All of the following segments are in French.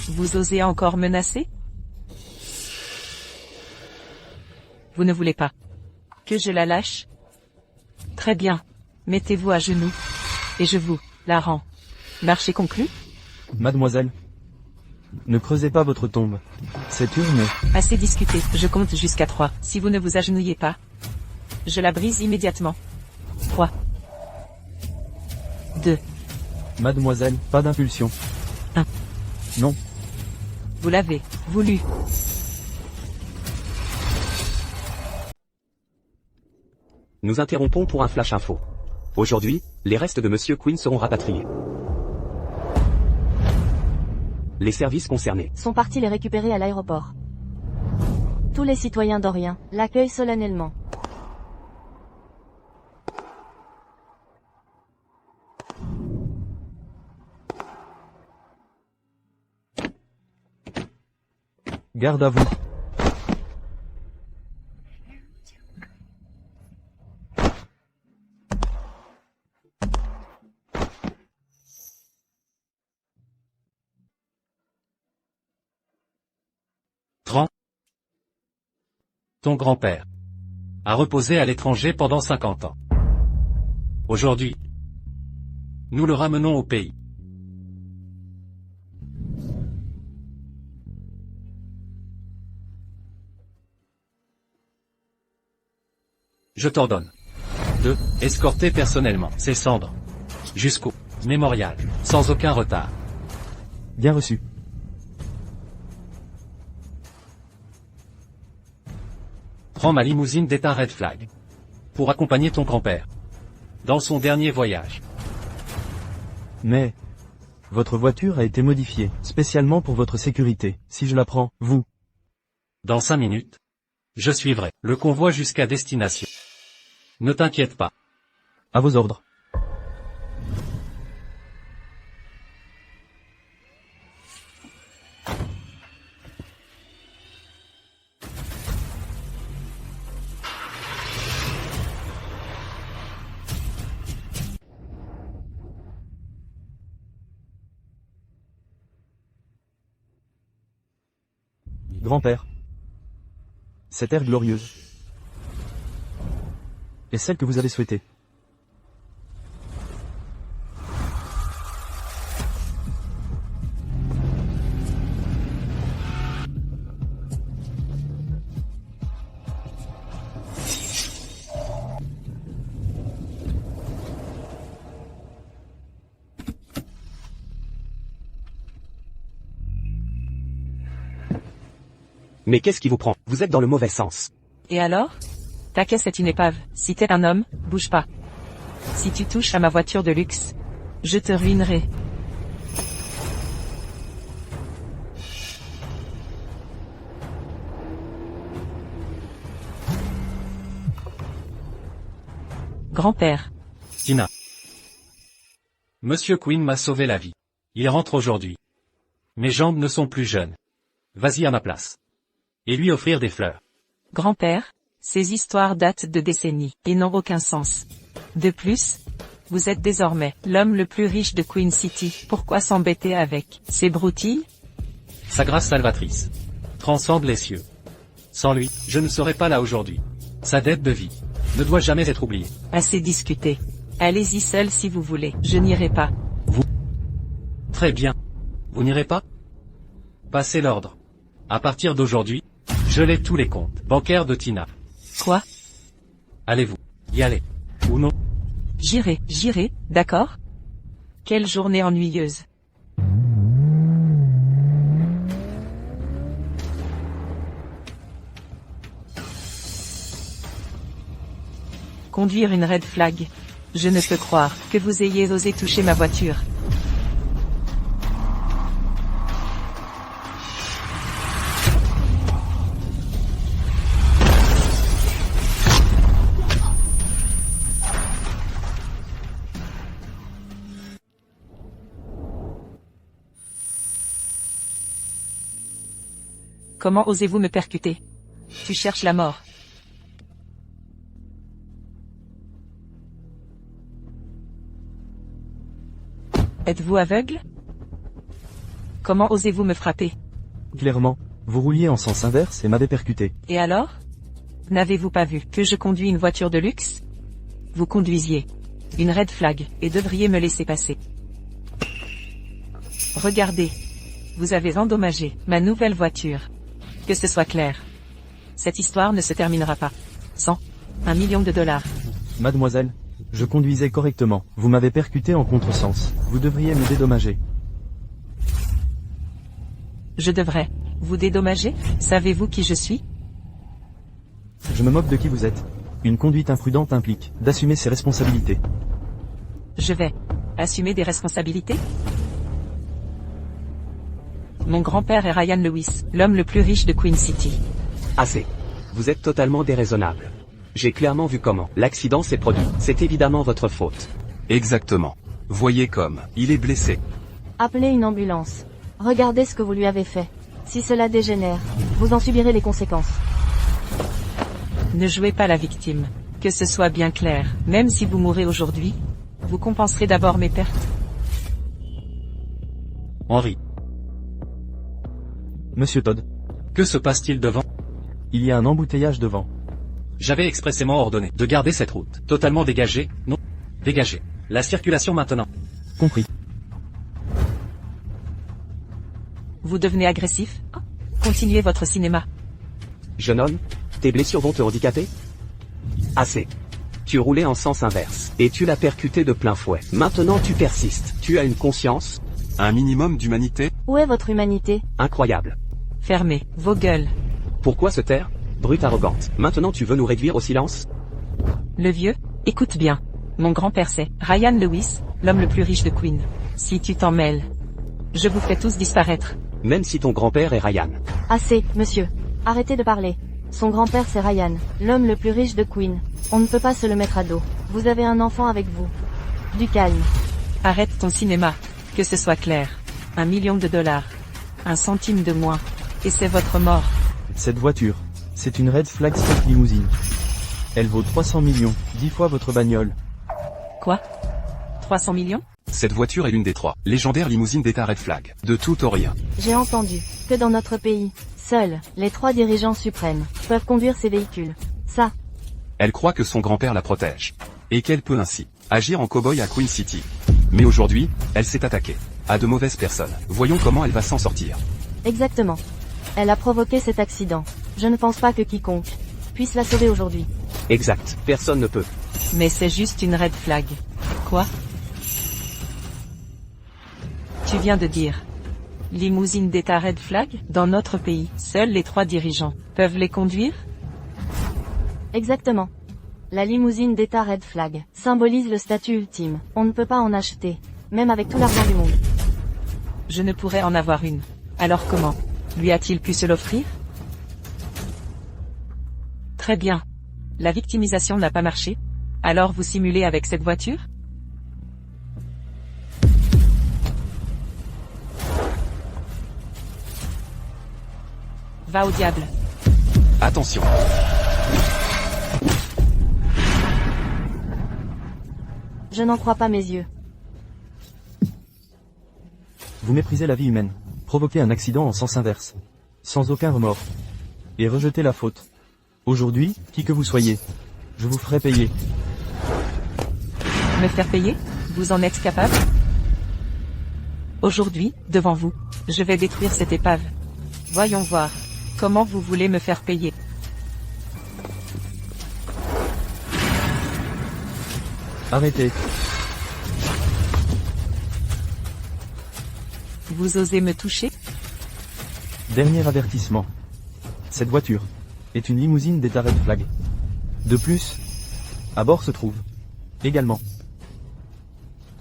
Vous osez encore menacer? Vous ne voulez pas que je la lâche? Très bien. Mettez-vous à genoux. Et je vous la rends. Marché conclu? Mademoiselle, ne creusez pas votre tombe. Cette urne est... Assez discuté. Je compte jusqu'à 3. Si vous ne vous agenouillez pas, je la brise immédiatement. 3. 2. Mademoiselle, pas d'impulsion. 1. Non. Vous l'avez voulu. Nous interrompons pour un flash info. Aujourd'hui, les restes de Monsieur Quinn seront rapatriés. Les services concernés sont partis les récupérer à l'aéroport. Tous les citoyens d'Orient l'accueillent solennellement. Garde à vous. Ton grand-père a reposé à l'étranger pendant 50 ans. Aujourd'hui, nous le ramenons au pays. Je t'ordonne de escorter personnellement ses cendres jusqu'au mémorial, sans aucun retard. Bien reçu. Prends ma limousine d'État Red Flag pour accompagner ton grand-père dans son dernier voyage. Mais... votre voiture a été modifiée, spécialement pour votre sécurité. Si je la prends, vous... Dans 5 minutes, je suivrai le convoi jusqu'à destination. Ne t'inquiète pas. À vos ordres. Grand-père. Cette ère glorieuse est celle que vous avez souhaitée. Mais qu'est-ce qui vous prend? Vous êtes dans le mauvais sens. Et alors? Ta caisse est une épave. Si t'es un homme, bouge pas. Si tu touches à ma voiture de luxe, je te ruinerai. Grand-père. Tina. Monsieur Quinn m'a sauvé la vie. Il rentre aujourd'hui. Mes jambes ne sont plus jeunes. Vas-y à ma place. Et lui offrir des fleurs. Grand-père, ces histoires datent de décennies et n'ont aucun sens. De plus, vous êtes désormais l'homme le plus riche de Queen City. Pourquoi s'embêter avec ces broutilles? Sa grâce salvatrice transcende les cieux. Sans lui, je ne serais pas là aujourd'hui. Sa dette de vie ne doit jamais être oubliée. Assez discuté. Allez-y seul si vous voulez. Je n'irai pas. Très bien. Vous n'irez pas? Passez l'ordre. À partir d'aujourd'hui, je l'ai tous les comptes bancaires de Tina. Quoi? Allez-vous y aller? Ou non? J'irai, d'accord? Quelle journée ennuyeuse. Conduire une Red Flag. Je ne peux croire que vous ayez osé toucher ma voiture. Comment osez-vous me percuter? Tu cherches la mort. Êtes-vous aveugle? Comment osez-vous me frapper? Clairement, vous rouliez en sens inverse et m'avez percuté. Et alors? N'avez-vous pas vu que je conduis une voiture de luxe? Vous conduisiez une red flag et devriez me laisser passer. Regardez. Vous avez endommagé ma nouvelle voiture. Que ce soit clair. Cette histoire ne se terminera pas sans $1 million. Mademoiselle, je conduisais correctement. Vous m'avez percuté en contresens. Vous devriez me dédommager. Je devrais vous dédommager? Savez-vous qui je suis? Je me moque de qui vous êtes. Une conduite imprudente implique d'assumer ses responsabilités. Je vais assumer des responsabilités? Mon grand-père est Ryan Lewis, l'homme le plus riche de Queen City. Assez. Vous êtes totalement déraisonnable. J'ai clairement vu comment l'accident s'est produit. C'est évidemment votre faute. Exactement. Voyez comme il est blessé. Appelez une ambulance. Regardez ce que vous lui avez fait. Si cela dégénère, vous en subirez les conséquences. Ne jouez pas la victime. Que ce soit bien clair. Même si vous mourrez aujourd'hui, vous compenserez d'abord mes pertes. Henry, Monsieur Todd, que se passe-t-il devant? il y a un embouteillage devant. J'avais expressément ordonné de garder cette route totalement dégagée, non, dégagée. La circulation maintenant. Compris. Vous devenez agressif? Continuez votre cinéma. Jeune homme, tes blessures vont te handicaper? Assez. Tu roulais en sens inverse, et tu l'as percuté de plein fouet. Maintenant tu persistes. Tu as une conscience? Un minimum d'humanité? Où est votre humanité? Incroyable. Fermez vos gueules. Pourquoi se taire? Brute arrogante. Maintenant tu veux nous réduire au silence? Le vieux, écoute bien. Mon grand-père c'est Ryan Lewis, l'homme le plus riche de Queen. Si tu t'en mêles, je vous fais tous disparaître. Même si ton grand-père est Ryan. Assez, monsieur. Arrêtez de parler. Son grand-père c'est Ryan, l'homme le plus riche de Queen. On ne peut pas se le mettre à dos. Vous avez un enfant avec vous. Du calme. Arrête ton cinéma. Que ce soit clair. $1 million. 1 centime de moins. Et c'est votre mort. Cette voiture, c'est une Red Flag Sport Limousine. Elle vaut 300 millions, 10 fois votre bagnole. Quoi? 300 millions? Cette voiture est l'une des 3 légendaires limousines d'État Red Flag. De tout au rien. J'ai entendu que dans notre pays, seuls les 3 dirigeants suprêmes peuvent conduire ces véhicules. Ça, Elle croit que son grand-père la protège. Et qu'elle peut ainsi agir en cow-boy à Queen City. Mais aujourd'hui, elle s'est attaquée à de mauvaises personnes. Voyons comment elle va s'en sortir. exactement. Elle a provoqué cet accident. Je ne pense pas que quiconque puisse la sauver aujourd'hui. Exact. Personne ne peut. Mais c'est juste une red flag. Quoi? Tu viens de dire. Limousine d'État red flag? Dans notre pays, seuls les 3 dirigeants peuvent les conduire? Exactement. La limousine d'État Red Flag symbolise le statut ultime. On ne peut pas en acheter, même avec tout l'argent du monde. Je ne pourrais en avoir une. Alors comment? Lui a-t-il pu se l'offrir? Très bien. La victimisation n'a pas marché. Alors vous simulez avec cette voiture? Va au diable. Attention. Je n'en crois pas mes yeux. Vous méprisez la vie humaine, provoquez un accident en sens inverse, sans aucun remords, et rejetez la faute. Aujourd'hui, qui que vous soyez, je vous ferai payer. Me faire payer? Vous en êtes capable? Aujourd'hui, devant vous, je vais détruire cette épave. Voyons voir. Comment vous voulez me faire payer? Arrêtez. Vous osez me toucher? Dernier avertissement. Cette voiture est une limousine d'État Red Flag. De plus, à bord se trouvent également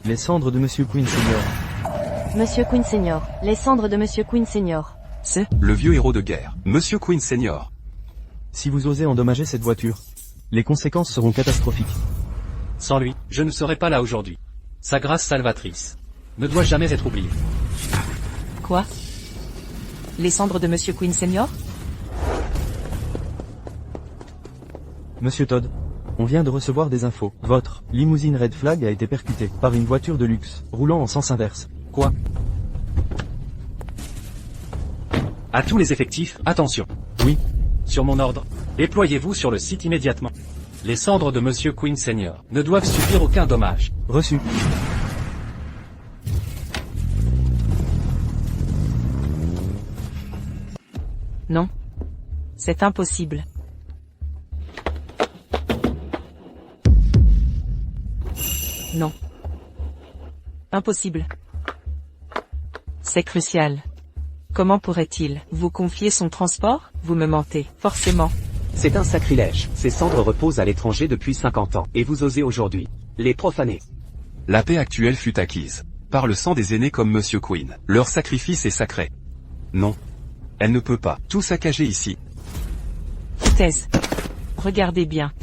les cendres de Monsieur Queen Senior. Monsieur Queen Senior. Les cendres de Monsieur Queen Senior. Le vieux héros de guerre, Monsieur Queen Senior. Si vous osez endommager cette voiture, les conséquences seront catastrophiques. Sans lui, je ne serais pas là aujourd'hui. Sa grâce salvatrice ne doit jamais être oubliée. Quoi? Les cendres de Monsieur Queen Senior? Monsieur Todd, on vient de recevoir des infos. Votre limousine Red Flag a été percutée par une voiture de luxe, roulant en sens inverse. Quoi? À tous les effectifs, attention. Oui. Sur mon ordre, déployez-vous sur le site immédiatement. Les cendres de Monsieur Queen Senior ne doivent subir aucun dommage. Reçu. Non. C'est impossible. Non. Impossible. C'est crucial. Comment pourrait-il vous confier son transport? Vous me mentez, forcément. C'est un sacrilège. Ces cendres reposent à l'étranger depuis 50 ans, et vous osez aujourd'hui les profaner. La paix actuelle fut acquise par le sang des aînés comme Monsieur Queen. Leur sacrifice est sacré. Non. Elle ne peut pas tout saccager ici. Foutaise. Regardez bien.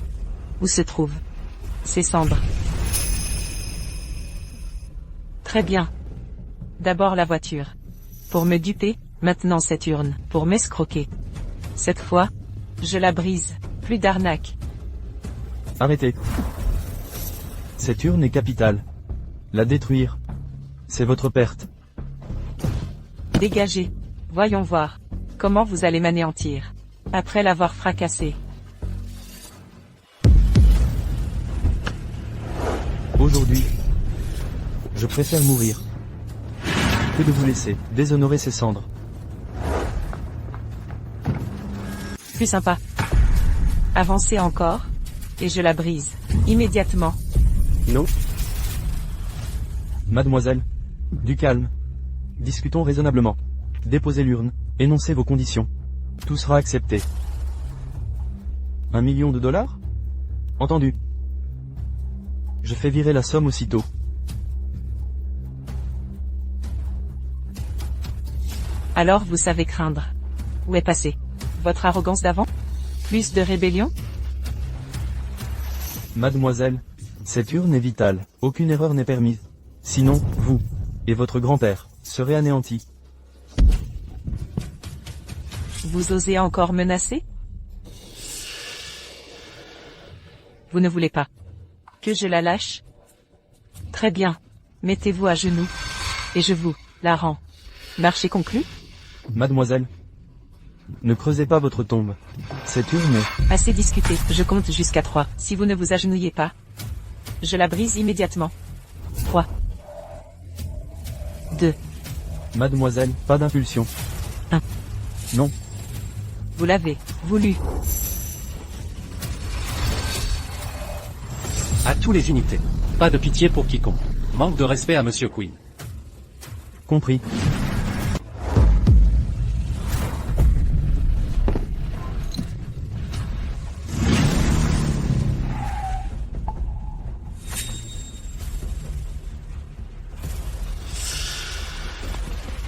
Où se trouvent ces cendres? Très bien. D'abord la voiture. Pour me duper, maintenant cette urne, pour m'escroquer. Cette fois, je la brise. Plus d'arnaque. Arrêtez. Cette urne est capitale. La détruire, c'est votre perte. Dégagez. Voyons voir. Comment vous allez m'anéantir. Après l'avoir fracassé. Aujourd'hui, je préfère mourir que de vous laisser déshonorer ces cendres. Plus sympa. Avancez encore, et je la brise. Immédiatement. Non. Mademoiselle, du calme. Discutons raisonnablement. Déposez l'urne, énoncez vos conditions. Tout sera accepté. 1 million de dollars? Entendu. Je fais virer la somme aussitôt. Alors vous savez craindre. Où est passée votre arrogance d'avant? Plus de rébellion? Mademoiselle, cette urne est vitale. Aucune erreur n'est permise. Sinon, vous et votre grand-père serez anéantis. Vous osez encore menacer? Vous ne voulez pas que je la lâche? Très bien. Mettez-vous à genoux. Et je vous la rends. Marché conclu? Mademoiselle, ne creusez pas votre tombe. Cette urne est... Assez discuté. Je compte jusqu'à 3. Si vous ne vous agenouillez pas, je la brise immédiatement. 3. 2. Mademoiselle, pas d'impulsion. 1. Non. Vous l'avez voulu. À tous les unités. Pas de pitié pour quiconque. Manque de respect à Monsieur Queen. Compris.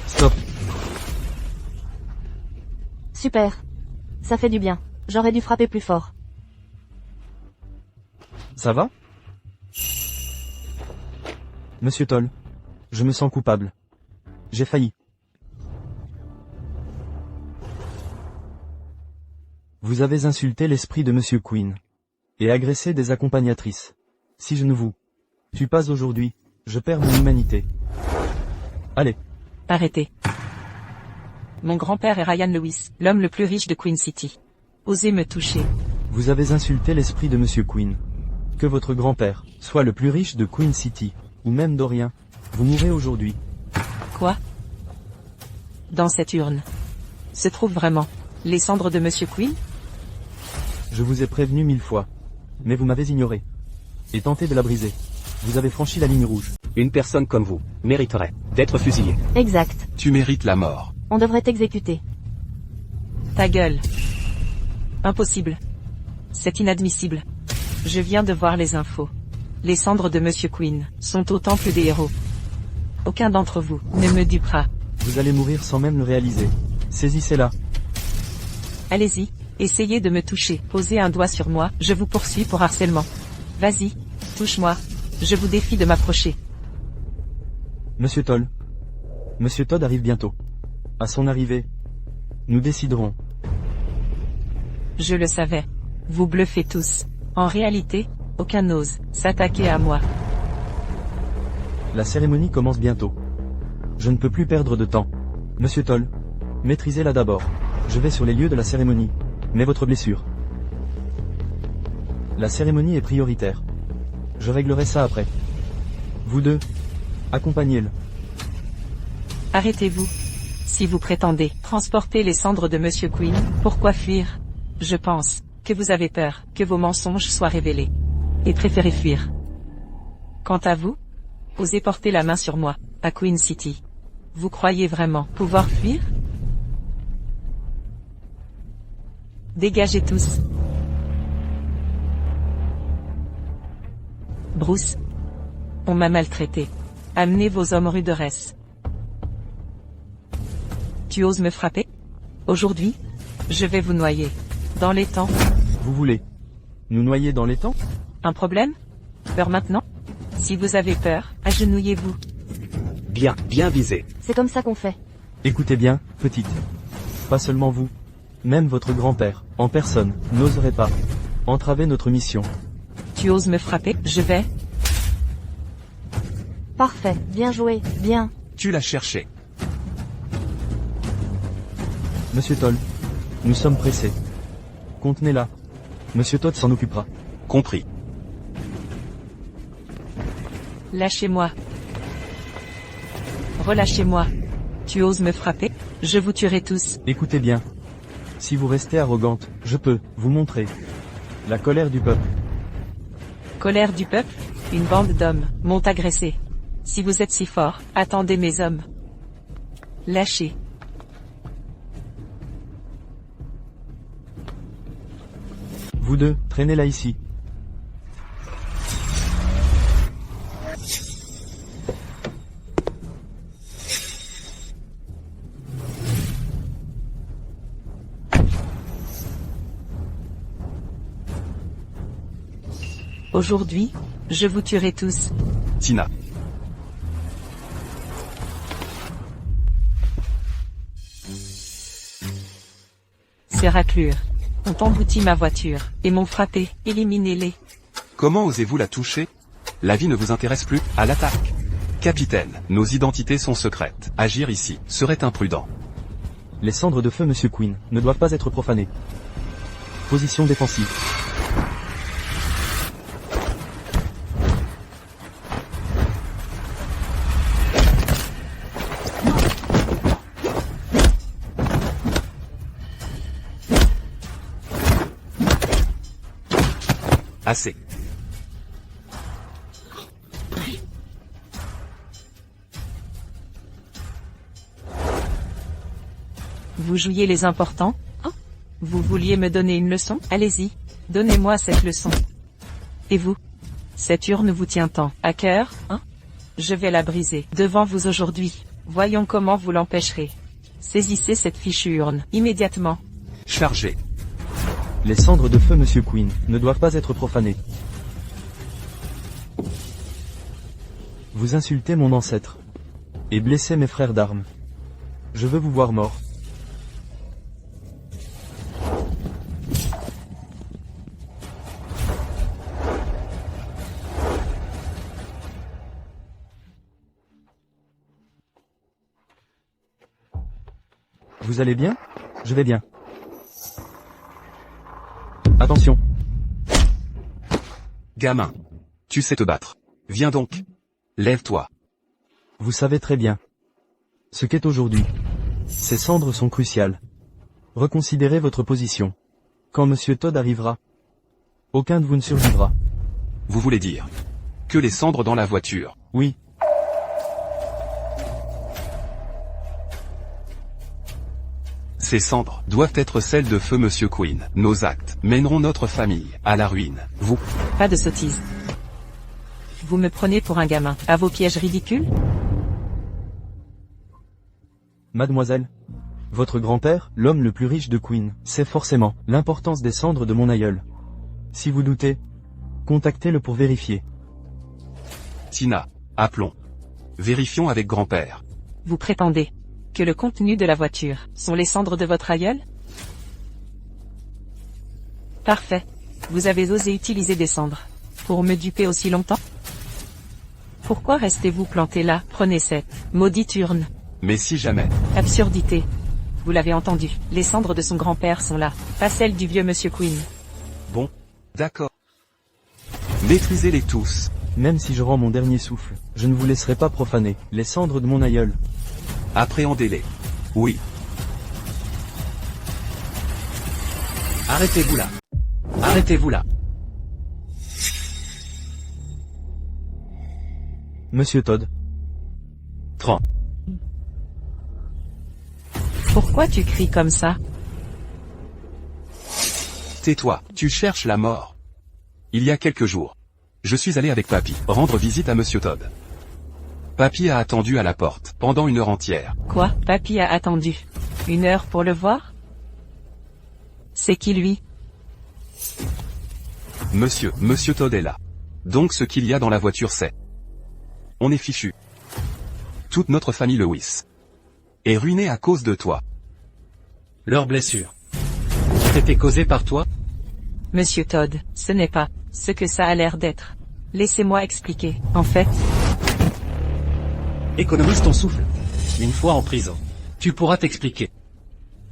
Stop. Super. Ça fait du bien. J'aurais dû frapper plus fort. Ça va? Monsieur Toll, je me sens coupable. J'ai failli. Vous avez insulté l'esprit de Monsieur Queen. Et agressé des accompagnatrices. Si je ne vous tue pas aujourd'hui, je perds mon humanité. Allez. Arrêtez. Mon grand-père est Ryan Lewis, l'homme le plus riche de Queen City. Osez me toucher. Vous avez insulté l'esprit de Monsieur Queen. Que votre grand-père soit le plus riche de Queen City, ou même d'Orient, vous mourrez aujourd'hui. Quoi? Dans cette urne se trouvent vraiment les cendres de Monsieur Queen? Je vous ai prévenu 1000 fois. Mais vous m'avez ignoré. Et tenté de la briser. Vous avez franchi la ligne rouge. Une personne comme vous mériterait d'être fusillée. Exact. Tu mérites la mort. On devrait t'exécuter. Ta gueule. Impossible. C'est inadmissible. Je viens de voir les infos. Les cendres de Monsieur Queen sont au temple des héros. Aucun d'entre vous ne me dupera. Vous allez mourir sans même le réaliser. Saisissez-la. Allez-y, essayez de me toucher. Posez un doigt sur moi, je vous poursuis pour harcèlement. Vas-y, touche-moi. Je vous défie de m'approcher. Monsieur Toll. Monsieur Todd arrive bientôt. À son arrivée, nous déciderons. Je le savais. Vous bluffez tous. En réalité, aucun n'ose s'attaquer à moi. La cérémonie commence bientôt. Je ne peux plus perdre de temps. Monsieur Toll, Maîtrisez-la d'abord. Je vais sur les lieux de la cérémonie. Mais votre blessure. La cérémonie est prioritaire. Je réglerai ça après. Vous deux, accompagnez-le. Arrêtez-vous. Si vous prétendez transporter les cendres de Monsieur Queen, pourquoi fuir? Je pense que vous avez peur que vos mensonges soient révélés. Et préférez fuir. Quant à vous, osez porter la main sur moi, à Queen City. Vous croyez vraiment pouvoir fuir? Dégagez tous. Bruce. On m'a maltraité. Amenez vos hommes rue de Ress. Tu oses me frapper? Aujourd'hui, je vais vous noyer. Dans les temps. Vous voulez nous noyer dans les temps? Un problème? Peur maintenant? Si vous avez peur, agenouillez-vous. Bien, bien visé. C'est comme ça qu'on fait. Écoutez bien, petite. Pas seulement vous. Même votre grand-père, en personne, n'oserait pas entraver notre mission. Tu oses me frapper? Je vais. Parfait, bien joué, bien. Tu l'as cherché. Monsieur Toll, nous sommes pressés. Contenez-la. Monsieur Todd s'en occupera. Compris. Lâchez-moi. Relâchez-moi. Tu oses me frapper? Je vous tuerai tous. Écoutez bien. Si vous restez arrogante, je peux vous montrer la colère du peuple. Colère du peuple? Une bande d'hommes m'ont agressé. Si vous êtes si fort, attendez mes hommes. Lâchez. Vous deux, traînez-la ici. Aujourd'hui, je vous tuerai tous. Tina. Ces raclures ont englouti ma voiture et m'ont frappé. Éliminez-les. Comment osez-vous la toucher? La vie ne vous intéresse plus, à l'attaque. Capitaine, nos identités sont secrètes. Agir ici serait imprudent. Les cendres de feu Monsieur Queen ne doivent pas être profanées. Position défensive. Assez. Vous jouiez les importants? Hein? Vous vouliez me donner une leçon? Allez-y, donnez-moi cette leçon. Et vous? Cette urne vous tient tant à cœur, hein? Je vais la briser devant vous aujourd'hui. Voyons comment vous l'empêcherez. Saisissez cette fichue urne, immédiatement. Chargé. Les cendres de feu Monsieur Queen ne doivent pas être profanées. Vous insultez mon ancêtre. Et blessez mes frères d'armes. Je veux vous voir mort. Vous allez bien? Je vais bien. Attention. Gamin. Tu sais te battre. Viens donc. Lève-toi. Vous savez très bien ce qu'est aujourd'hui. Ces cendres sont cruciales. Reconsidérez votre position. Quand Monsieur Todd arrivera, aucun de vous ne survivra. Vous voulez dire que les cendres dans la voiture? Oui. Ces cendres doivent être celles de feu Monsieur Queen. Nos actes mèneront notre famille à la ruine. Vous. Pas de sottise. Vous me prenez pour un gamin. À vos pièges ridicules? Mademoiselle, votre grand-père, l'homme le plus riche de Queen, sait forcément l'importance des cendres de mon aïeul. Si vous doutez, contactez-le pour vérifier. Tina. Appelons. Vérifions avec grand-père. Vous prétendez que le contenu de la voiture sont les cendres de votre aïeul? Parfait. Vous avez osé utiliser des cendres pour me duper aussi longtemps? Pourquoi restez-vous planté là? Prenez cette maudite urne. Mais si jamais. Absurdité. Vous l'avez entendu, les cendres de son grand-père sont là, pas celles du vieux Monsieur Queen. Bon. D'accord. Maîtrisez-les tous. Même si je rends mon dernier souffle, je ne vous laisserai pas profaner les cendres de mon aïeul. Appréhendez-les. Oui. Arrêtez-vous là. Arrêtez-vous là. Monsieur Todd. Tran. Pourquoi tu cries comme ça? Tais-toi, tu cherches la mort. Il y a quelques jours, je suis allé avec Papy rendre visite à Monsieur Todd. Papy a attendu à la porte pendant 1 heure entière. Quoi? Papy a attendu 1 heure pour le voir? C'est qui lui? Monsieur Todd est là. Donc ce qu'il y a dans la voiture c'est... On est fichu. Toute notre famille Lewis est ruinée à cause de toi. Leur blessure. C'était causé par toi? Monsieur Todd, ce n'est pas ce que ça a l'air d'être. Laissez-moi expliquer. En fait, Économise ton souffle. Une fois en prison, tu pourras t'expliquer.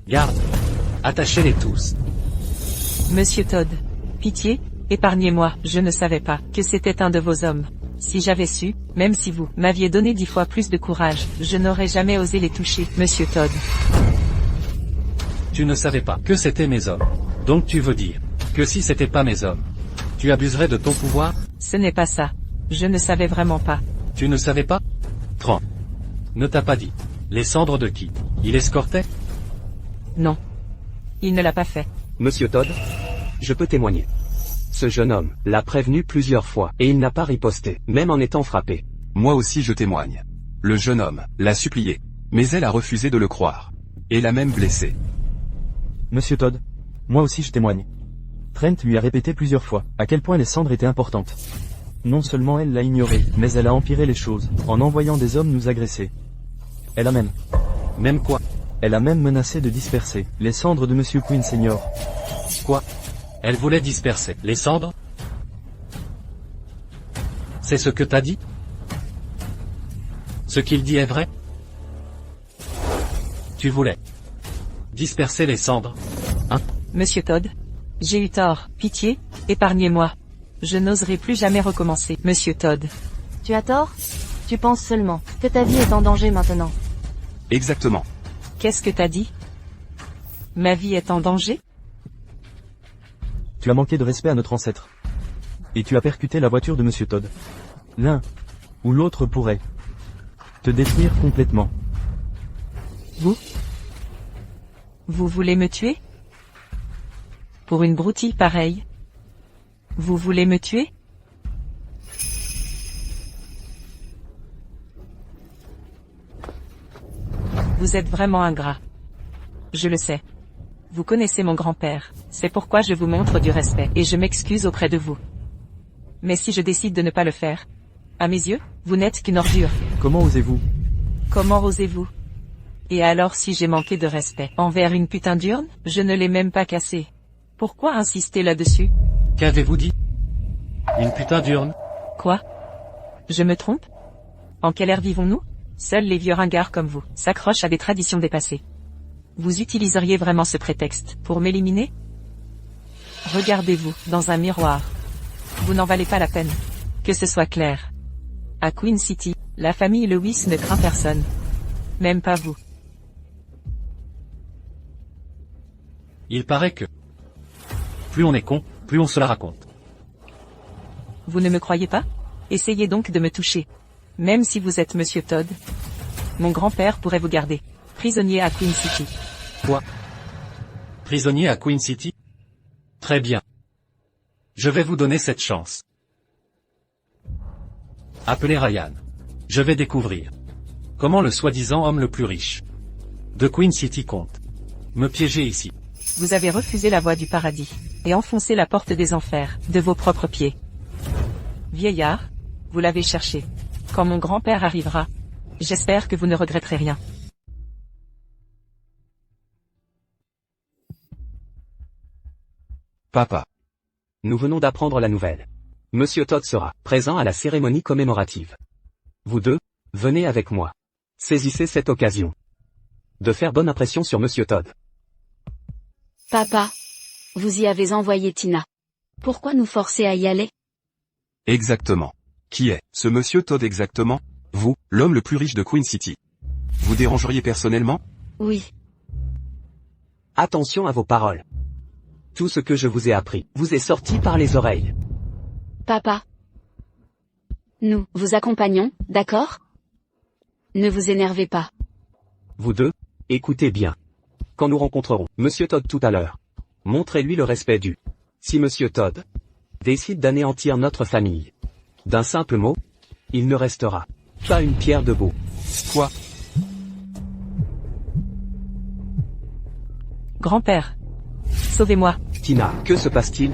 Garde. Attachez-les tous. Monsieur Todd, pitié, épargnez-moi, je ne savais pas que c'était un de vos hommes. Si j'avais su, même si vous m'aviez donné 10 fois plus de courage, je n'aurais jamais osé les toucher, Monsieur Todd. Tu ne savais pas que c'était mes hommes. Donc tu veux dire que si c'était pas mes hommes, tu abuserais de ton pouvoir? Ce n'est pas ça. Je ne savais vraiment pas. Tu ne savais pas? Tran. Ne t'a pas dit. Les cendres de qui? Il escortait? Non. Il ne l'a pas fait. Monsieur Todd, je peux témoigner. Ce jeune homme l'a prévenu plusieurs fois et il n'a pas riposté, même en étant frappé. Moi aussi je témoigne. Le jeune homme l'a supplié, mais elle a refusé de le croire. Et l'a même blessé. Monsieur Todd. Moi aussi je témoigne. Trent lui a répété plusieurs fois à quel point les cendres étaient importantes. Non seulement elle l'a ignoré, mais elle a empiré les choses, en envoyant des hommes nous agresser. Elle a même... Même quoi? Elle a même menacé de disperser les cendres de Monsieur Queen Senior. Quoi? Elle voulait disperser les cendres? C'est ce que t'as dit? Ce qu'il dit est vrai? Tu voulais disperser les cendres? Monsieur Todd. J'ai eu tort. Pitié, épargnez-moi. Je n'oserai plus jamais recommencer, Monsieur Todd. Tu as tort? Tu penses seulement que ta vie est en danger maintenant. Exactement. Qu'est-ce que t'as dit? Ma vie est en danger? Tu as manqué de respect à notre ancêtre. Et tu as percuté la voiture de Monsieur Todd. L'un ou l'autre pourrait te détruire complètement. Vous voulez me tuer? Pour une broutille pareille? Vous voulez me tuer? Vous êtes vraiment ingrat. Je le sais. Vous connaissez mon grand-père, c'est pourquoi je vous montre du respect et je m'excuse auprès de vous. Mais si je décide de ne pas le faire, à mes yeux, vous n'êtes qu'une ordure. Comment osez-vous? Comment osez-vous? Et alors si j'ai manqué de respect envers une putain d'urne, je ne l'ai même pas cassée. Pourquoi insister là-dessus? Qu'avez-vous dit? Une putain d'urne? Quoi? Je me trompe? En quelle ère vivons-nous? Seuls les vieux ringards comme vous s'accrochent à des traditions dépassées. Vous utiliseriez vraiment ce prétexte pour m'éliminer? Regardez-vous dans un miroir. Vous n'en valez pas la peine. Que ce soit clair. À Queen City, la famille Lewis ne craint personne. Même pas vous. Il paraît que plus on est con, plus on se la raconte. Vous ne me croyez pas? Essayez donc de me toucher. Même si vous êtes Monsieur Todd. Mon grand-père pourrait vous garder prisonnier à Queen City. Quoi? Prisonnier à Queen City? Très bien. Je vais vous donner cette chance. Appelez Ryan. Je vais découvrir comment le soi-disant homme le plus riche de Queen City compte me piéger ici. Vous avez refusé la voie du paradis et enfoncé la porte des enfers de vos propres pieds. Vieillard, vous l'avez cherché. Quand mon grand-père arrivera, j'espère que vous ne regretterez rien. Papa. Nous venons d'apprendre la nouvelle. Monsieur Todd sera présent à la cérémonie commémorative. Vous deux, venez avec moi. Saisissez cette occasion de faire bonne impression sur Monsieur Todd. Papa. Vous y avez envoyé Tina. Pourquoi nous forcer à y aller? Exactement. Qui est ce Monsieur Todd exactement? Vous, l'homme le plus riche de Queen City. Vous dérangeriez personnellement? Oui. Attention à vos paroles. Tout ce que je vous ai appris vous est sorti par les oreilles. Papa. Nous vous accompagnons, d'accord? Ne vous énervez pas. Vous deux, écoutez bien. Quand nous rencontrerons Monsieur Todd tout à l'heure, montrez-lui le respect dû. Si Monsieur Todd décide d'anéantir notre famille, d'un simple mot, il ne restera pas une pierre debout. Quoi? Grand-père. Sauvez-moi. Tina, que se passe-t-il?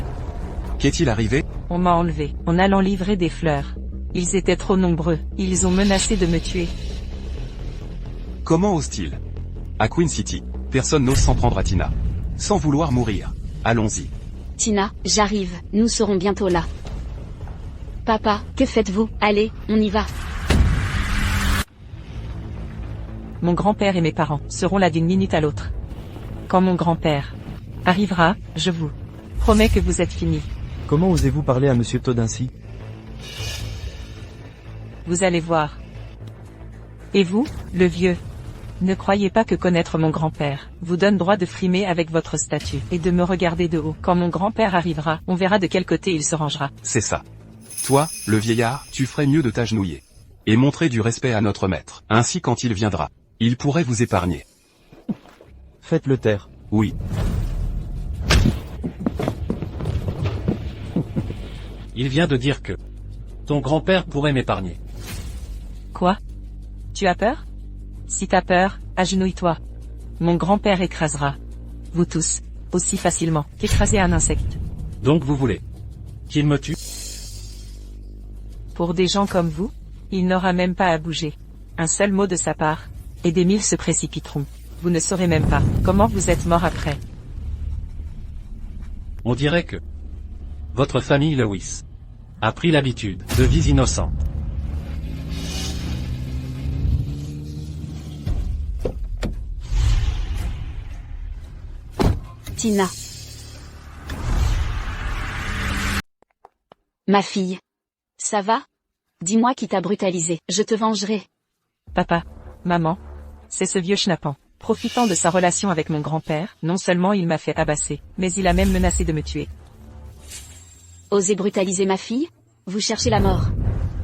Qu'est-il arrivé? On m'a enlevé, en allant livrer des fleurs. Ils étaient trop nombreux, ils ont menacé de me tuer. Comment ose-t-il? À Queen City, personne n'ose s'en prendre à Tina. Sans vouloir mourir. Allons-y. Tina, j'arrive, nous serons bientôt là. Papa, que faites-vous? Allez, on y va. Mon grand-père et mes parents seront là d'une minute à l'autre. Quand mon grand-père arrivera, je vous promets que vous êtes finis. Comment osez-vous parler à Monsieur Todd ainsi? Vous allez voir. Et vous, le vieux? Ne croyez pas que connaître mon grand-père vous donne droit de frimer avec votre statut et de me regarder de haut. Quand mon grand-père arrivera, on verra de quel côté il se rangera. C'est ça. Toi, le vieillard, tu ferais mieux de t'agenouiller. Et montrer du respect à notre maître. Ainsi quand il viendra, il pourrait vous épargner. Faites-le taire. Oui. Il vient de dire que ton grand-père pourrait m'épargner. Quoi? Tu as peur? Si t'as peur, agenouille-toi. Mon grand-père écrasera vous tous aussi facilement qu'écraser un insecte. Donc vous voulez qu'il me tue? Pour des gens comme vous, il n'aura même pas à bouger. Un seul mot de sa part, et des mille se précipiteront. Vous ne saurez même pas comment vous êtes mort après. On dirait que votre famille Lewis a pris l'habitude de vies innocentes. Tina. Ma fille. Ça va? Dis-moi qui t'a brutalisé, je te vengerai. Papa, maman, c'est ce vieux schnappant. Profitant de sa relation avec mon grand-père, non seulement il m'a fait abasser, mais il a même menacé de me tuer. Osez brutaliser ma fille? Vous cherchez la mort.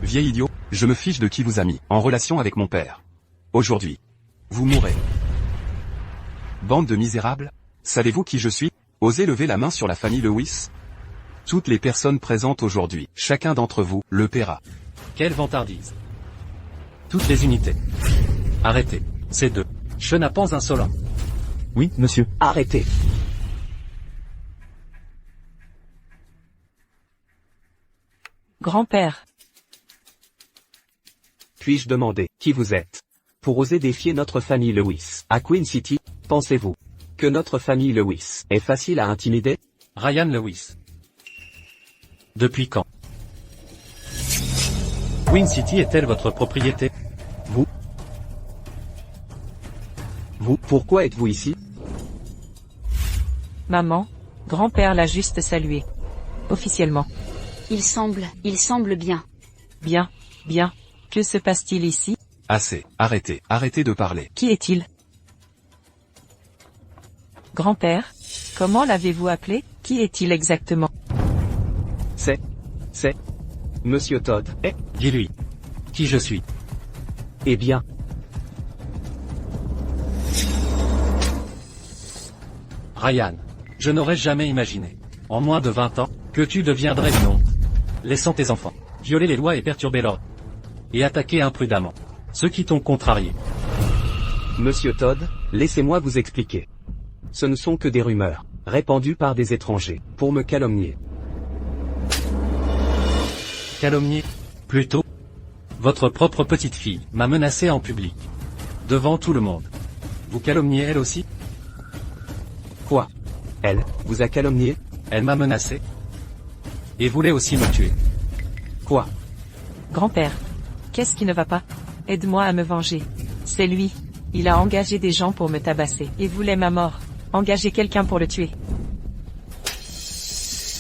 Vieil idiot, je me fiche de qui vous a mis en relation avec mon père. Aujourd'hui, vous mourrez. Bande de misérables, savez-vous qui je suis? Osez lever la main sur la famille Lewis? Toutes les personnes présentes aujourd'hui, chacun d'entre vous, le paiera. Quelle vantardise. Toutes les unités. Arrêtez. Ces deux chenapans insolents. Oui, monsieur. Arrêtez. Grand-père, Puis-je demander qui vous êtes? Pour oser défier notre famille Lewis à Queen City, pensez-vous que notre famille Lewis est facile à intimider? Ryan Lewis. Depuis quand Queen City est-elle votre propriété? Vous, pourquoi êtes-vous ici? maman, grand-père l'a juste salué. Officiellement. Il semble bien. Bien, bien. Que se passe-t-il ici? Assez, arrêtez de parler. Qui est-il? Grand-père, comment l'avez-vous appelé? Qui est-il exactement? C'est Monsieur Todd. Dis-lui qui je suis. Eh bien, Ryan, je n'aurais jamais imaginé, en moins de 20 ans, que tu deviendrais une honte. Laissant tes enfants violer les lois et perturber l'ordre. Et attaquer imprudemment ceux qui t'ont contrarié. Monsieur Todd, laissez-moi vous expliquer. Ce ne sont que des rumeurs, répandues par des étrangers, pour me calomnier. Calomnier. Plutôt. Votre propre petite fille m'a menacé en public. Devant tout le monde. Vous calomniez elle aussi? Quoi? Elle vous a calomnié? Elle m'a menacé. Et voulait aussi me tuer. Quoi? Grand-père, qu'est-ce qui ne va pas? Aide-moi à me venger. C'est lui Il a engagé des gens pour me tabasser et voulait ma mort. Engagez quelqu'un pour le tuer.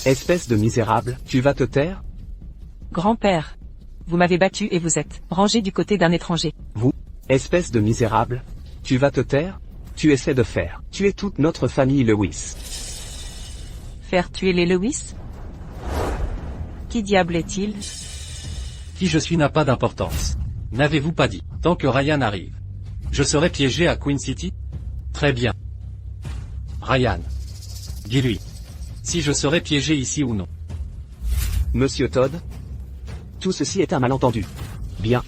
Espèce de misérable, tu vas te taire? Grand-père. Vous m'avez battu et vous êtes rangé du côté d'un étranger. Vous, espèce de misérable, tu vas te taire? Tu essaies de faire tuer toute notre famille Lewis. Faire tuer les Lewis? Qui diable est-il? Qui je suis n'a pas d'importance. N'avez-vous pas dit, tant que Ryan arrive, je serai piégé à Queen City? Très bien. Ryan. Dis-lui. Si je serai piégé ici ou non. Monsieur Todd? Tout ceci est un malentendu. Bien.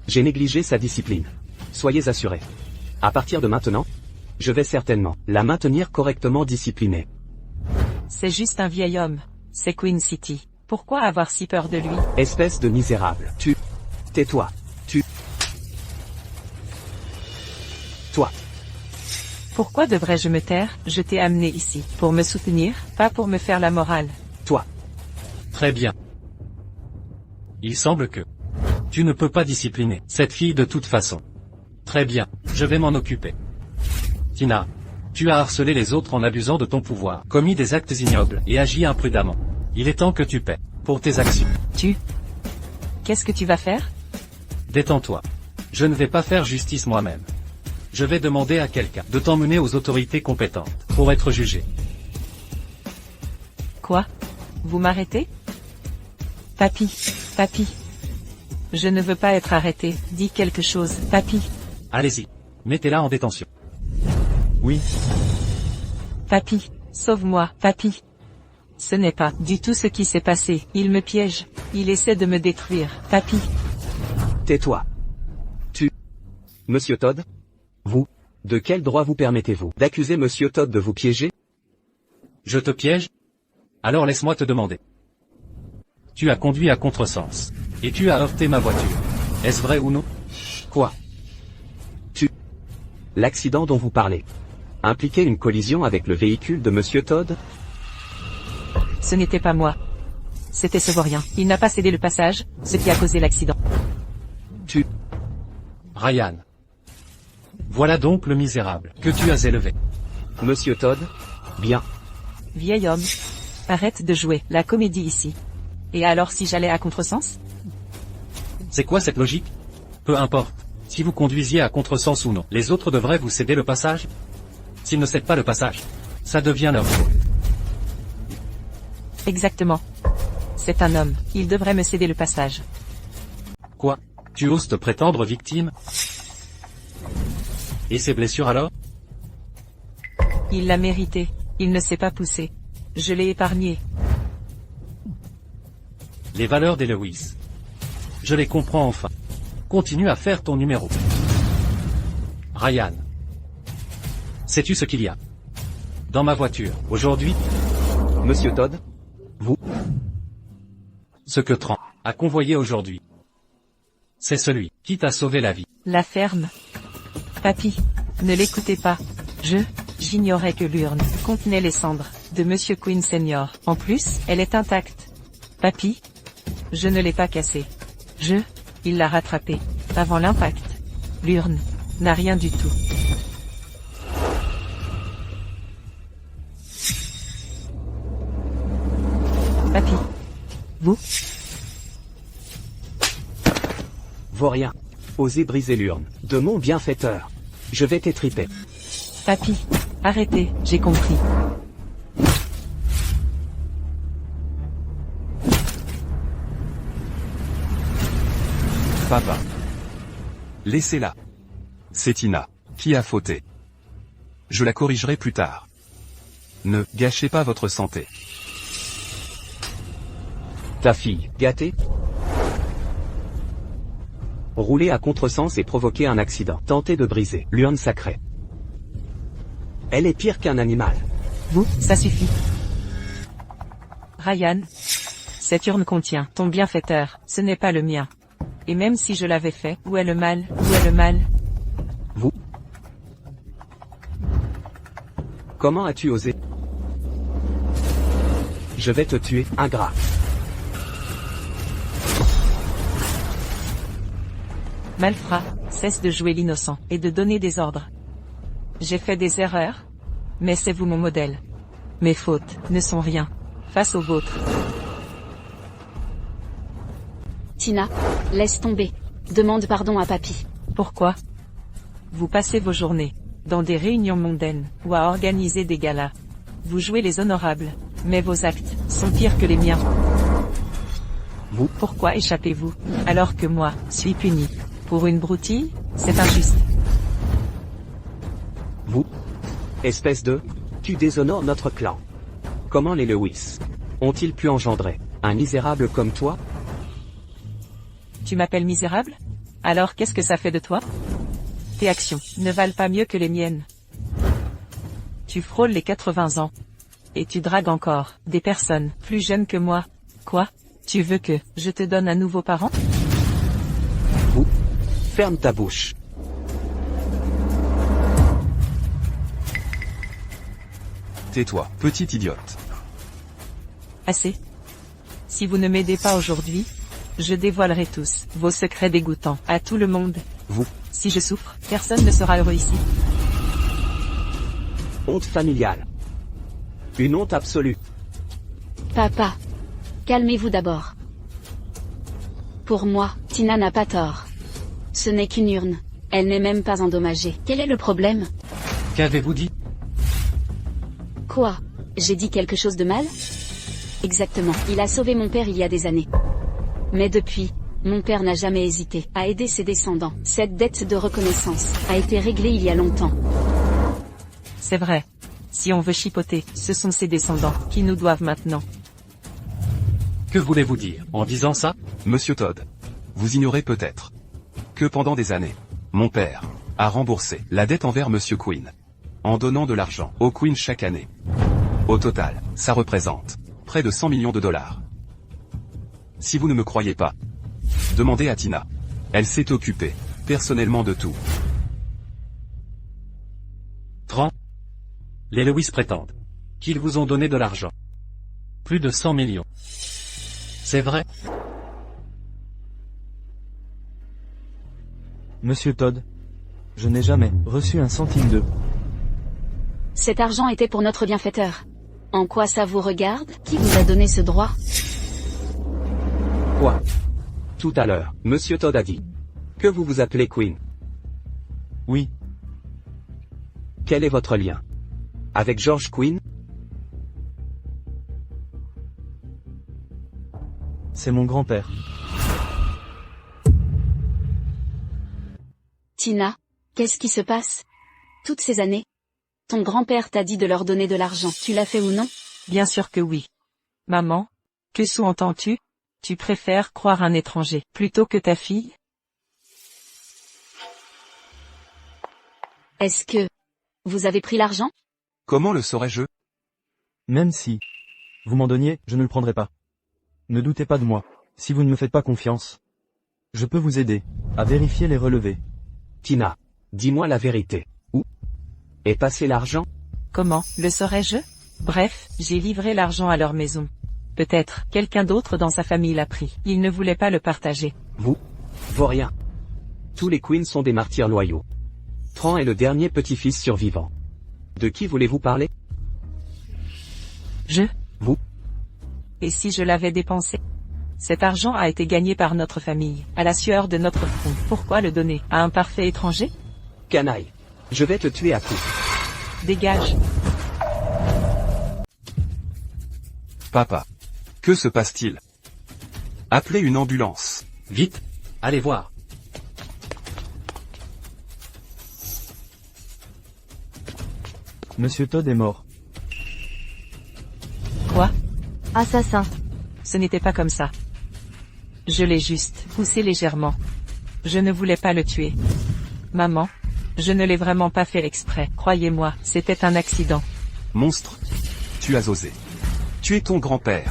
J'ai négligé sa discipline. Soyez assurés. À partir de maintenant, je vais certainement la maintenir correctement disciplinée. C'est juste un vieil homme. C'est Queen City. Pourquoi avoir si peur de lui? Espèce de misérable. Tais-toi. Toi. Pourquoi devrais-je me taire? Je t'ai amené ici pour me soutenir, pas pour me faire la morale. Toi. Très bien. Il semble que tu ne peux pas discipliner cette fille de toute façon. Très bien, je vais m'en occuper. Tina, tu as harcelé les autres en abusant de ton pouvoir, commis des actes ignobles et agi imprudemment. Il est temps que tu paies pour tes actions. Qu'est-ce que tu vas faire? Détends-toi. Je ne vais pas faire justice moi-même. Je vais demander à quelqu'un de t'emmener aux autorités compétentes pour être jugé. Quoi? Vous m'arrêtez? Papy. Je ne veux pas être arrêté. Dis quelque chose, papy. Allez-y. Mettez-la en détention. Oui, Papy. Sauve-moi, papy. Ce n'est pas du tout ce qui s'est passé. Il me piège. Il essaie de me détruire. Papy. Tais-toi. Monsieur Todd? Vous? De quel droit vous permettez-vous d'accuser Monsieur Todd de vous piéger? Je te piège? Alors laisse-moi te demander. Tu as conduit à contresens. Et tu as heurté ma voiture. Est-ce vrai ou non? Quoi? L'accident dont vous parlez impliquait une collision avec le véhicule de Monsieur Todd? Ce n'était pas moi. C'était ce vaurien. Il n'a pas cédé le passage, ce qui a causé l'accident. Ryan. Voilà donc le misérable que tu as élevé. Monsieur Todd? Bien. Vieil homme. Arrête de jouer la comédie ici. Et alors si j'allais à contresens? C'est quoi cette logique? Peu importe. Si vous conduisiez à contresens ou non, les autres devraient vous céder le passage? S'ils ne cèdent pas le passage, ça devient leur faute. Exactement. C'est un homme. Il devrait me céder le passage. Quoi? Tu oses te prétendre victime? Et ses blessures alors? Il l'a mérité. Il ne s'est pas poussé. Je l'ai épargné. Les valeurs des Lewis. Je les comprends enfin. Continue à faire ton numéro. Ryan. Sais-tu ce qu'il y a dans ma voiture, aujourd'hui? Monsieur Todd? Vous? Ce que Tran a convoyé aujourd'hui. C'est celui qui t'a sauvé la vie. La ferme. Papy. Ne l'écoutez pas. J'ignorais que l'urne contenait les cendres de Monsieur Queen Senior. En plus, elle est intacte. Papy. Je ne l'ai pas cassée. Il l'a rattrapée. Avant l'impact. L'urne n'a rien du tout. Papy. Vous? Vaurien. Osez briser l'urne de mon bienfaiteur. Je vais t'étriper. Papy. Arrêtez, j'ai compris. Papa. Laissez-la. C'est Tina qui a fauté. Je la corrigerai plus tard. Ne gâchez pas votre santé. Ta fille, gâtée? Rouler à contresens et provoquer un accident. Tenter de briser l'urne sacrée. Elle est pire qu'un animal. Vous, ça suffit. Ryan. Cette urne contient ton bienfaiteur, ce n'est pas le mien. Et même si je l'avais fait, où est le mal? Où est le mal? Vous? Comment as-tu osé? Je vais te tuer, ingrat. Malfrat, Cesse de jouer l'innocent et de donner des ordres. J'ai fait des erreurs, mais c'est vous mon modèle. Mes fautes ne sont rien face aux vôtres. Tina, laisse tomber. Demande pardon à papy. Pourquoi? Vous passez vos journées dans des réunions mondaines ou à organiser des galas. Vous jouez les honorables, mais vos actes sont pires que les miens. Vous, Pourquoi échappez-vous alors que moi suis puni pour une broutille? C'est injuste. vous, espèce de... Tu déshonores notre clan. Comment les Lewis ont-ils pu engendrer un misérable comme toi? Tu m'appelles misérable? Alors qu'est-ce que ça fait de toi? Tes actions ne valent pas mieux que les miennes. Tu frôles les 80 ans. Et tu dragues encore des personnes plus jeunes que moi. Quoi? Tu veux que je te donne un nouveau parent? Vous, ferme ta bouche. Tais-toi, petite idiote. Assez. Si vous ne m'aidez pas aujourd'hui, je dévoilerai tous vos secrets dégoûtants à tout le monde. Vous, Si je souffre, personne ne sera heureux ici. honte familiale. Une honte absolue. Papa. Calmez-vous d'abord. Pour moi, Tina n'a pas tort. Ce n'est qu'une urne. Elle n'est même pas endommagée. Quel est le problème? Qu'avez-vous dit? Quoi? J'ai dit quelque chose de mal? Exactement. Il a sauvé mon père il y a des années. Mais depuis, mon père n'a jamais hésité à aider ses descendants. Cette dette de reconnaissance a été réglée il y a longtemps. C'est vrai. Si on veut chipoter, ce sont ses descendants qui nous doivent maintenant. Que voulez-vous dire en disant ça? Monsieur Todd, vous ignorez peut-être que pendant des années, mon père a remboursé la dette envers Monsieur Quinn, en donnant de l'argent au Queen chaque année. Au total, ça représente près de 100 millions de dollars. Si vous ne me croyez pas, demandez à Tina. Elle s'est occupée personnellement de tout. 30. Les Lewis prétendent qu'ils vous ont donné de l'argent. Plus de 100 millions. C'est vrai? Monsieur Todd, je n'ai jamais reçu un centime d'eux. Cet argent était pour notre bienfaiteur. En quoi ça vous regarde? Qui vous a donné ce droit? Quoi? Tout à l'heure, Monsieur Todd a dit que vous vous appelez Queen. Oui, Quel est votre lien avec George Queen? c'est mon grand-père. Tina, qu'est-ce qui se passe? Toutes ces années? Ton grand-père t'a dit de leur donner de l'argent. Tu l'as fait ou non? Bien sûr que oui. Maman, que sous-entends-tu? Tu préfères croire un étranger plutôt que ta fille? Est-ce que vous avez pris l'argent? Comment le saurais-je? Même si vous m'en donniez, je ne le prendrai pas. Ne doutez pas de moi. Si vous ne me faites pas confiance, je peux vous aider à vérifier les relevés. Tina, dis-moi la vérité. Où est passé l'argent? Comment le saurais-je? Bref, j'ai livré l'argent à leur maison. Peut-être quelqu'un d'autre dans sa famille l'a pris. Il ne voulait pas le partager. Vous, vaurien. Tous les Queens sont des martyrs loyaux. Tran est le dernier petit-fils survivant. De qui voulez-vous parler? Vous. Et si je l'avais dépensé? Cet argent a été gagné par notre famille, à la sueur de notre front. Pourquoi le donner à un parfait étranger? Canaille. Je vais te tuer à coups. Dégage. Papa. Que se passe-t-il? Appelez une ambulance. Vite, allez voir. Monsieur Todd est mort. Quoi? Assassin. Ce n'était pas comme ça. Je l'ai juste poussé légèrement. Je ne voulais pas le tuer. Maman, je ne l'ai vraiment pas fait exprès. Croyez-moi, c'était un accident. Monstre. Tu as osé. Tu es ton grand-père.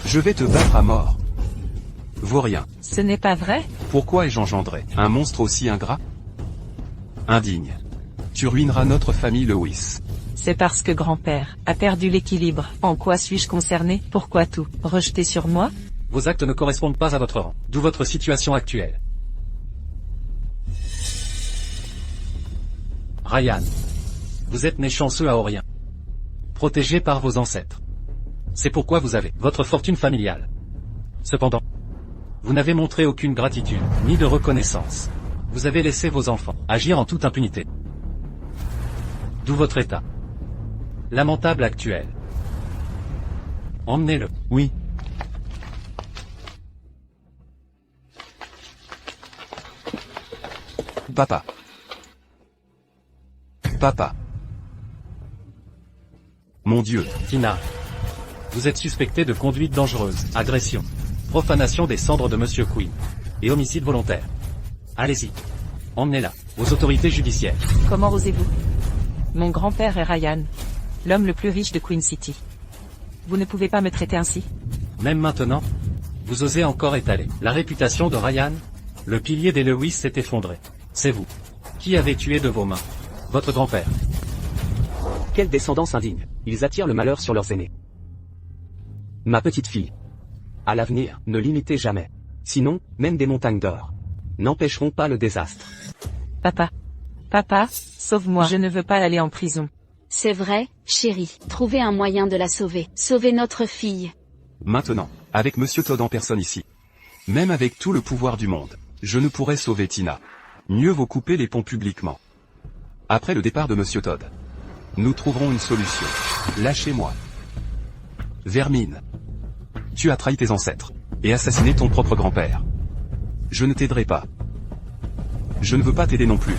Je vais te battre à mort. Vaurien. Ce n'est pas vrai? Pourquoi ai-je engendré un monstre aussi ingrat? Indigne. Tu ruineras notre famille Lewis. C'est parce que grand-père a perdu l'équilibre. En quoi suis-je concerné? Pourquoi tout rejeter sur moi? Vos actes ne correspondent pas à votre rang, d'où votre situation actuelle. Ryan. Vous êtes né chanceux à Orient. Protégé par vos ancêtres. C'est pourquoi vous avez votre fortune familiale. Cependant, vous n'avez montré aucune gratitude, ni de reconnaissance. Vous avez laissé vos enfants agir en toute impunité. D'où votre état lamentable actuel. Emmenez-le. Oui. Papa. Papa. Mon Dieu. Tina. Vous êtes suspecté de conduite dangereuse, agression, profanation des cendres de Monsieur Quinn, et homicide volontaire. Allez-y. Emmenez-la, aux autorités judiciaires. Comment osez-vous? Mon grand-père est Ryan, l'homme le plus riche de Queen City. Vous ne pouvez pas me traiter ainsi? Même maintenant, vous osez encore étaler la réputation de Ryan? Le pilier des Lewis s'est effondré. C'est vous. Qui avez tué de vos mains? Votre grand-père. Quelle descendance indigne. Ils attirent le malheur sur leurs aînés. Ma petite fille. À l'avenir, ne l'imitez jamais. Sinon, même des montagnes d'or n'empêcheront pas le désastre. Papa. Papa, sauve-moi. Je ne veux pas aller en prison. C'est vrai, chérie. Trouvez un moyen de la sauver. Sauvez notre fille. Maintenant, avec Monsieur Todd en personne ici. Même avec tout le pouvoir du monde, je ne pourrais sauver Tina. Mieux vaut couper les ponts publiquement. Après le départ de Monsieur Todd, nous trouverons une solution. Lâchez-moi. Vermine. Tu as trahi tes ancêtres, et assassiné ton propre grand-père. Je ne t'aiderai pas. Je ne veux pas t'aider non plus.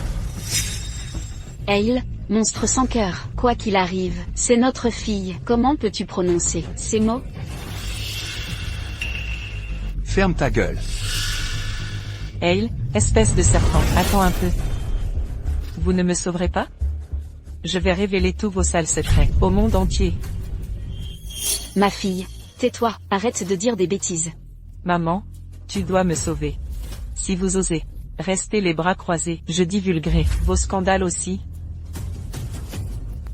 Hale, monstre sans cœur. Quoi qu'il arrive, c'est notre fille. Comment peux-tu prononcer ces mots? Ferme ta gueule. Hale, espèce de serpent, attends un peu. Vous ne me sauverez pas? Je vais révéler tous vos sales secrets, au monde entier. Ma fille, tais-toi, arrête de dire des bêtises. Maman, tu dois me sauver. Si vous osez, restez les bras croisés, je divulguerai vos scandales aussi.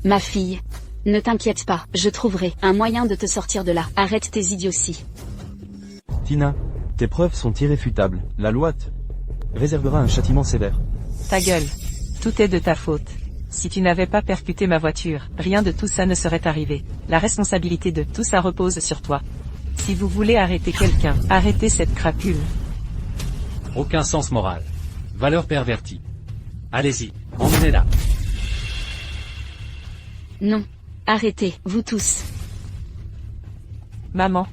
Ma fille, ne t'inquiète pas, je trouverai un moyen de te sortir de là. Arrête tes idioties. Tina, tes preuves sont irréfutables. La loi te réservera un châtiment sévère. Ta gueule. Tout est de ta faute. Si tu n'avais pas percuté ma voiture, rien de tout ça ne serait arrivé. La responsabilité de tout ça repose sur toi. Si vous voulez arrêter quelqu'un, arrêtez cette crapule. Aucun sens moral. Valeur pervertie. Allez-y, emmenez-la. Non. Arrêtez, vous tous. Maman.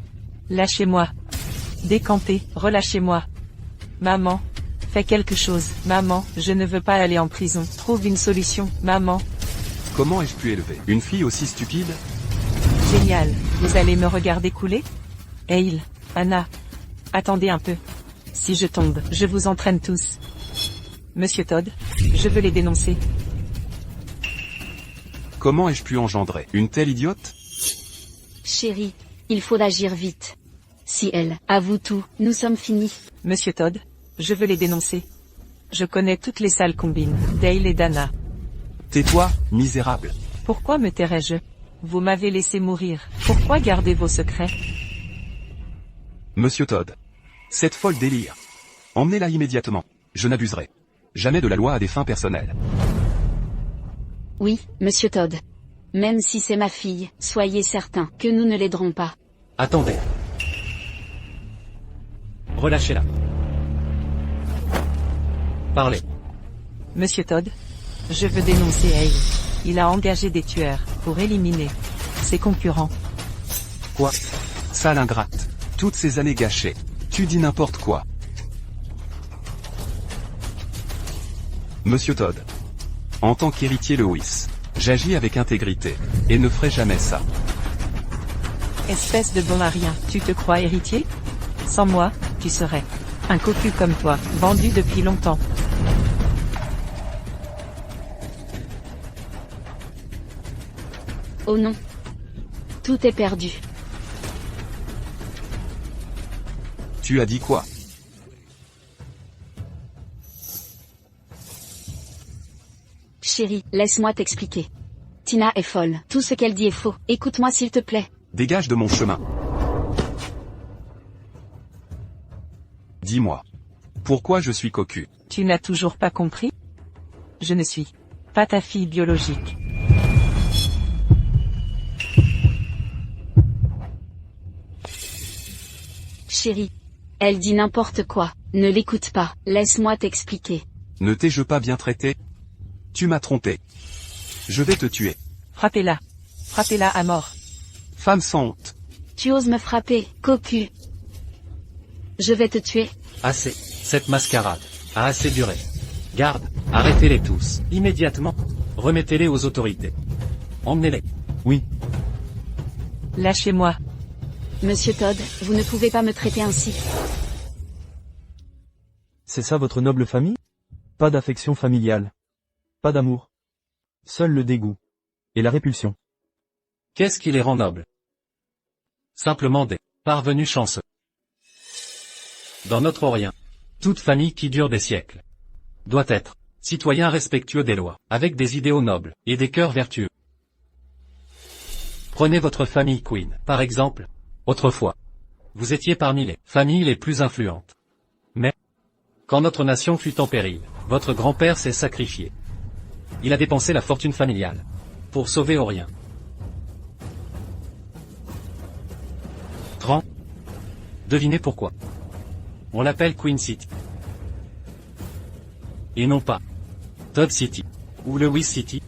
Lâchez-moi. Décampez, relâchez-moi. Maman. Fais quelque chose. Maman, je ne veux pas aller en prison. Trouve une solution, maman. Comment ai-je pu élever une fille aussi stupide? Génial. Vous allez me regarder couler? Hale, Anna. Attendez un peu. Si je tombe, je vous entraîne tous. Monsieur Todd, je veux les dénoncer. Comment ai-je pu engendrer une telle idiote? Chérie, il faut agir vite. Si elle avoue tout, nous sommes finis. Monsieur Todd, je veux les dénoncer. Je connais toutes les sales combines, Dale et Dana. Tais-toi, misérable. Pourquoi me tairais-je? Vous m'avez laissé mourir. Pourquoi garder vos secrets? Monsieur Todd. Cette folle délire. Emmenez-la immédiatement. Je n'abuserai jamais de la loi à des fins personnelles. Oui, Monsieur Todd. Même si c'est ma fille, soyez certain que nous ne l'aiderons pas. Attendez. Relâchez-la. Parlez. Monsieur Todd, je veux dénoncer Hale. Il a engagé des tueurs pour éliminer ses concurrents. Quoi? Sale ingrate. Toutes ces années gâchées. Tu dis n'importe quoi. Monsieur Todd. En tant qu'héritier Lewis, j'agis avec intégrité, et ne ferai jamais ça. Espèce de bon à rien, tu te crois héritier? Sans moi, tu serais un cocu comme toi, vendu depuis longtemps. Oh non. Tout est perdu. Tu as dit quoi? Chérie, laisse-moi t'expliquer. Tina est folle. Tout ce qu'elle dit est faux. Écoute-moi s'il te plaît. Dégage de mon chemin. Dis-moi. Pourquoi je suis cocu? Tu n'as toujours pas compris? Je ne suis pas ta fille biologique. Chérie. Elle dit n'importe quoi. Ne l'écoute pas. Laisse-moi t'expliquer. Ne t'ai-je pas bien traité? Tu m'as trompé. Je vais te tuer. Frappez-la. Frappez-la à mort. Femme sans honte. Tu oses me frapper, cocu. Je vais te tuer. Assez. Cette mascarade a assez duré. Garde, arrêtez-les tous. Immédiatement. Remettez-les aux autorités. Emmenez-les. Oui, Lâchez-moi. Monsieur Todd, vous ne pouvez pas me traiter ainsi. c'est ça votre noble famille? Pas d'affection familiale. Pas d'amour. Seul le dégoût. Et la répulsion. Qu'est-ce qui les rend nobles? Simplement des parvenus chanceux. Dans notre Orient, toute famille qui dure des siècles doit être citoyen respectueux des lois, avec des idéaux nobles, et des cœurs vertueux. Prenez votre famille Queen, par exemple. Autrefois, vous étiez parmi les familles les plus influentes. Mais, quand notre nation fut en péril, votre grand-père s'est sacrifié. Il a dépensé la fortune familiale pour sauver Orient. 30. Devinez pourquoi. On l'appelle Queen City. Et non pas Todd City ou Lewis City.